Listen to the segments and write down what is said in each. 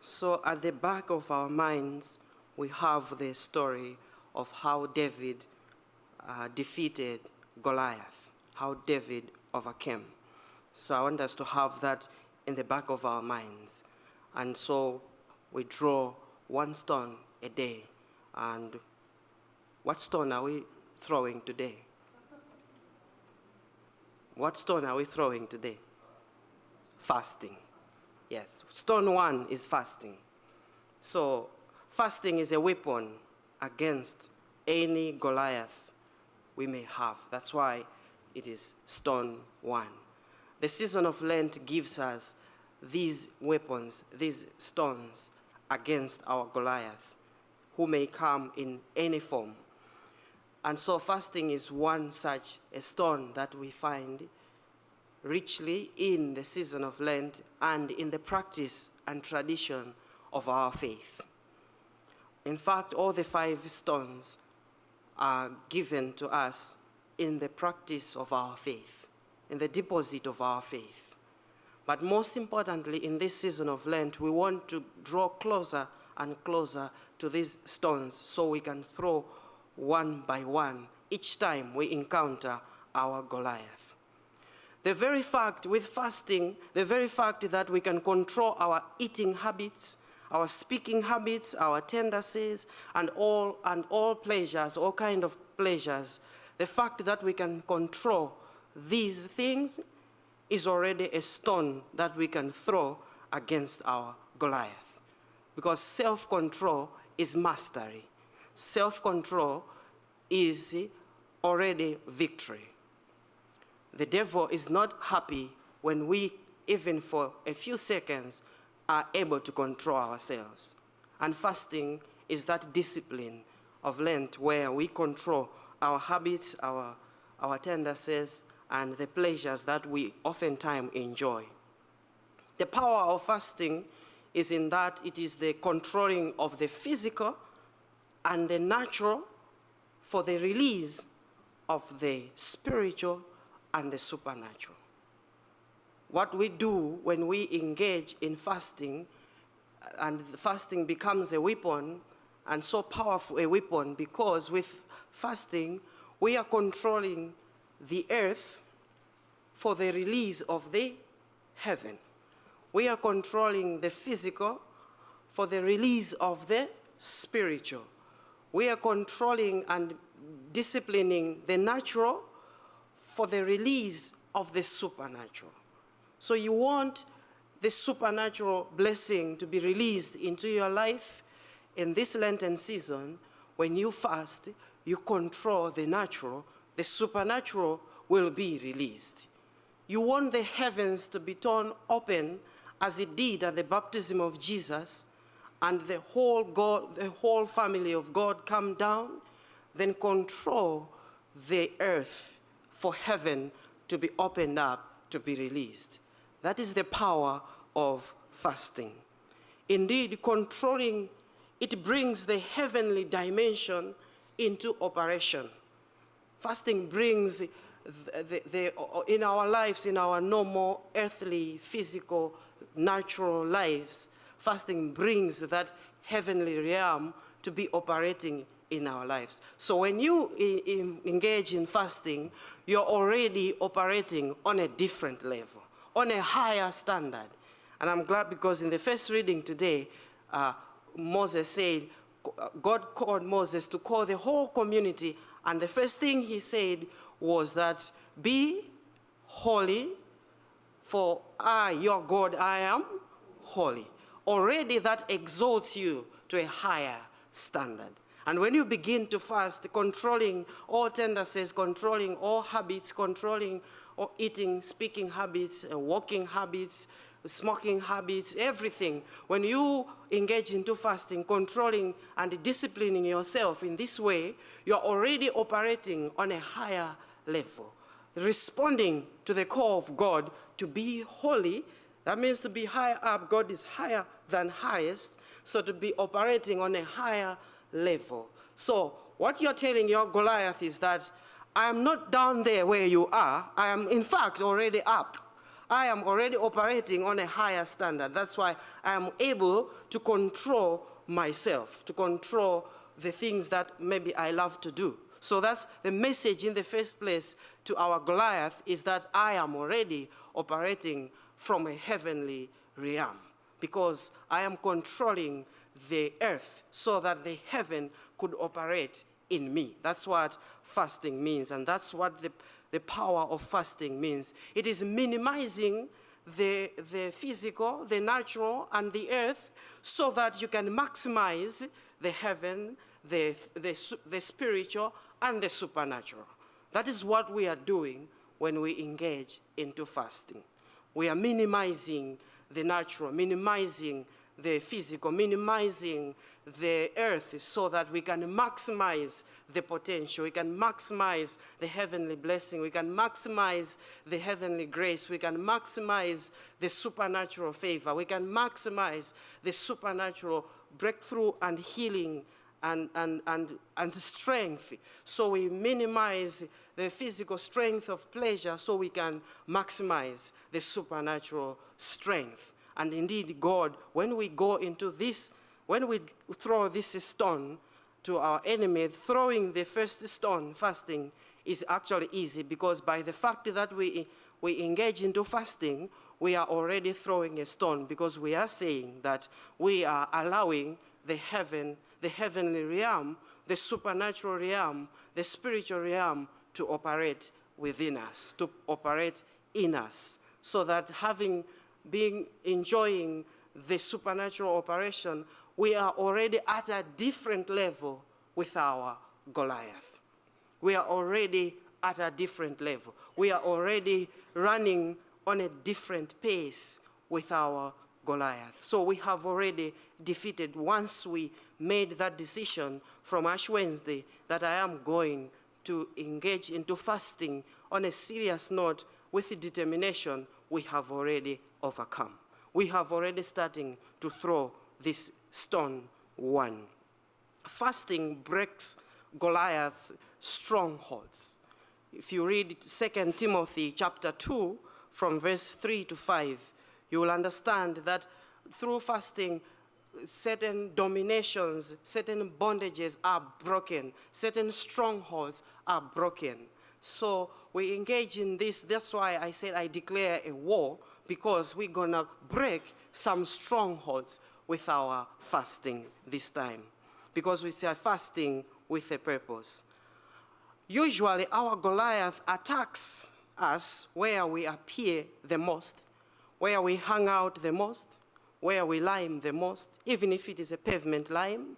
So at the back of our minds, we have the story of how David defeated Goliath, how David overcame. So I want us to have that in the back of our minds. And so we draw one stone a day. And what stone are we throwing today? What stone are we throwing today? Fasting. Yes, stone one is fasting. So fasting is a weapon against any Goliath we may have. That's why it is stone one. The season of Lent gives us these weapons, these stones against our Goliath, who may come in any form. And so fasting is one such a stone that we find richly in the season of Lent and in the practice and tradition of our faith. In fact, all the 5 stones are given to us in the practice of our faith, in the deposit of our faith. But most importantly, in this season of Lent, we want to draw closer and closer to these stones so we can throw one by one each time we encounter our Goliath. The very fact with fasting, the very fact that we can control our eating habits, our speaking habits, our tendencies, and all pleasures, all kind of pleasures, the fact that we can control these things is already a stone that we can throw against our Goliath. Because self-control is mastery. Self-control is already victory. The devil is not happy when we, even for a few seconds, are able to control ourselves. And fasting is that discipline of Lent where we control our habits, our tendencies, and the pleasures that we oftentimes enjoy. The power of fasting is in that it is the controlling of the physical and the natural for the release of the spiritual and the supernatural. What we do when we engage in fasting, and fasting becomes a weapon, and so powerful a weapon, because with fasting, we are controlling the earth for the release of the heaven. We are controlling the physical for the release of the spiritual. We are controlling and disciplining the natural for the release of the supernatural. So you want the supernatural blessing to be released into your life in this Lenten season. When you fast, you control the natural, the supernatural will be released. You want the heavens to be torn open as it did at the baptism of Jesus, and the whole family of God come down, then control the earth for heaven to be opened up, to be released. That is the power of fasting. Indeed, controlling, it brings the heavenly dimension into operation. Fasting brings in our lives, in our normal, earthly, physical, natural lives, fasting brings that heavenly realm to be operating in our lives. So when you engage in fasting, you're already operating on a different level, on a higher standard. And I'm glad because in the first reading today, Moses said, God called Moses to call the whole community, and the first thing he said was that, be holy, for I, your God, I am holy. Already that exalts you to a higher standard. And when you begin to fast, controlling all tendencies, controlling all habits, controlling all eating, speaking habits, walking habits, smoking habits, everything, when you engage into fasting, controlling and disciplining yourself in this way, you're already operating on a higher level, responding to the call of God to be holy. That means to be higher up. God is higher than highest, so to be operating on a higher level. So what you're telling your Goliath is that I am not down there where you are. I am, in fact, already up. I am already operating on a higher standard. That's why I am able to control myself, to control the things that maybe I love to do. So that's the message in the first place to our Goliath, is that I am already operating from a heavenly realm, because I am controlling the earth so that the heaven could operate in me. That's what fasting means, and that's what the power of fasting means. It is minimizing the physical, the natural, and the earth so that you can maximize the heaven, the spiritual, and the supernatural. That is what we are doing when we engage into fasting. We are minimizing the natural, minimizing the physical, minimizing the earth so that we can maximize the potential, we can maximize the heavenly blessing, we can maximize the heavenly grace, we can maximize the supernatural favor, we can maximize the supernatural breakthrough and healing and strength. So we minimize the physical strength of pleasure so we can maximize the supernatural strength. And indeed, God, when we go into this, when we throw this stone to our enemy, throwing the first stone, fasting, is actually easy, because by the fact that we engage into fasting, we are already throwing a stone, because we are saying that we are allowing the heavenly realm, the supernatural realm, the spiritual realm to operate within us, to operate in us, so that enjoying the supernatural operation, we are already at a different level with our Goliath. We are already at a different level. We are already running on a different pace with our Goliath. So we have already defeated, once we made that decision from Ash Wednesday that I am going to engage into fasting on a serious note with determination, we have already overcome. We have already starting to throw this stone one. Fasting breaks Goliath's strongholds. If you read 2 Timothy chapter 2 from verse 3 to 5, you will understand that through fasting, certain dominations, certain bondages are broken, certain strongholds are broken. So we engage in this. That's why I said I declare a war, because we're going to break some strongholds with our fasting this time, because we are fasting with a purpose. Usually our Goliath attacks us where we appear the most, where we hang out the most, where we lime the most, even if it is a pavement lime.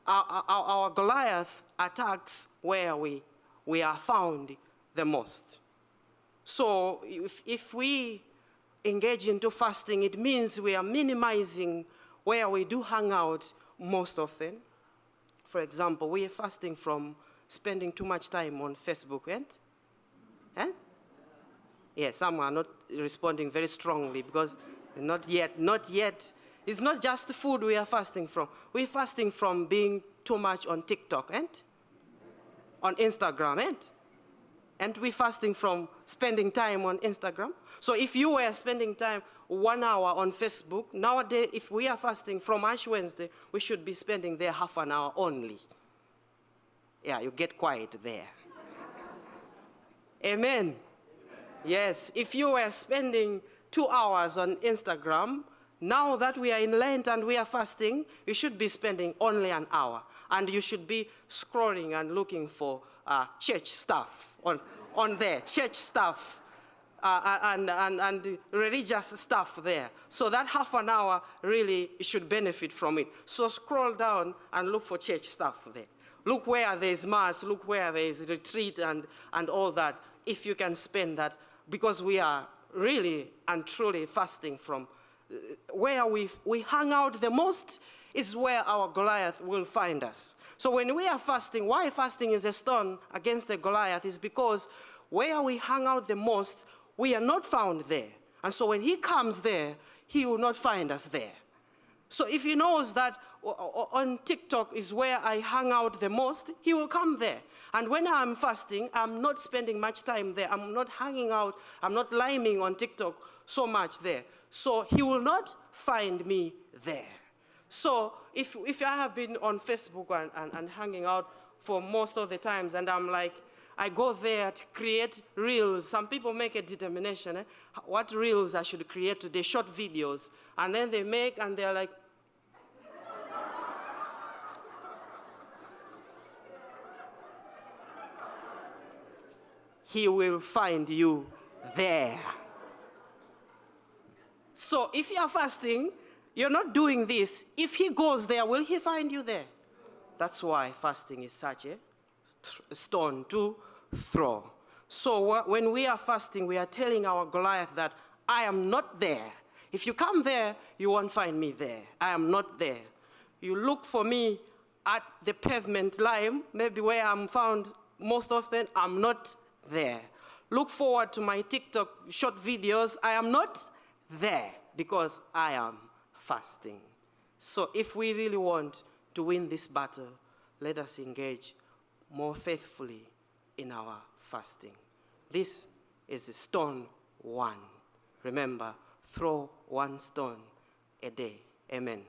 Our Goliath attacks where we are found the most. So if we engage into fasting, it means we are minimizing where we do hang out most often. For example, we are fasting from spending too much time on Facebook, and yeah, some are not responding very strongly, because not yet. It's not just food we are fasting from. We're fasting from being too much on TikTok and on Instagram, and we're fasting from spending time on Instagram. So if you were spending time 1 hour on Facebook, nowadays, if we are fasting from Ash Wednesday, we should be spending there half an hour only. Yeah, you get quiet there. Amen. Yes, if you were spending 2 hours on Instagram, now that we are in Lent and we are fasting, you should be spending only an hour. And you should be scrolling and looking for church stuff on there, church stuff and religious stuff there. So that half an hour really should benefit from it. So scroll down and look for church stuff there. Look where there's mass, look where there's retreat and all that, if you can spend that, because we are really and truly fasting from where we hang out the most is where our Goliath will find us. So when we are fasting, why fasting is a stone against a Goliath is because where we hang out the most, we are not found there. And so when he comes there, he will not find us there. So if he knows that on TikTok is where I hang out the most, he will come there. And when I'm fasting, I'm not spending much time there. I'm not hanging out. I'm not liming on TikTok so much there. So he will not find me there. So if I have been on Facebook and hanging out for most of the times, and I'm like, I go there to create reels. Some people make a determination, what reels I should create today, short videos. And then they make, and they're like, he will find you there. So if you are fasting, you're not doing this. If he goes there, will he find you there? That's why fasting is such a stone to throw. So when we are fasting, we are telling our Goliath that I am not there. If you come there, you won't find me there. I am not there. You look for me at the pavement line, maybe where I'm found most often, I'm not there. Look forward to my TikTok short videos. I am not there because I am fasting. So if we really want to win this battle, let us engage more faithfully in our fasting. This is stone 1. Remember, throw 1 stone a day. Amen.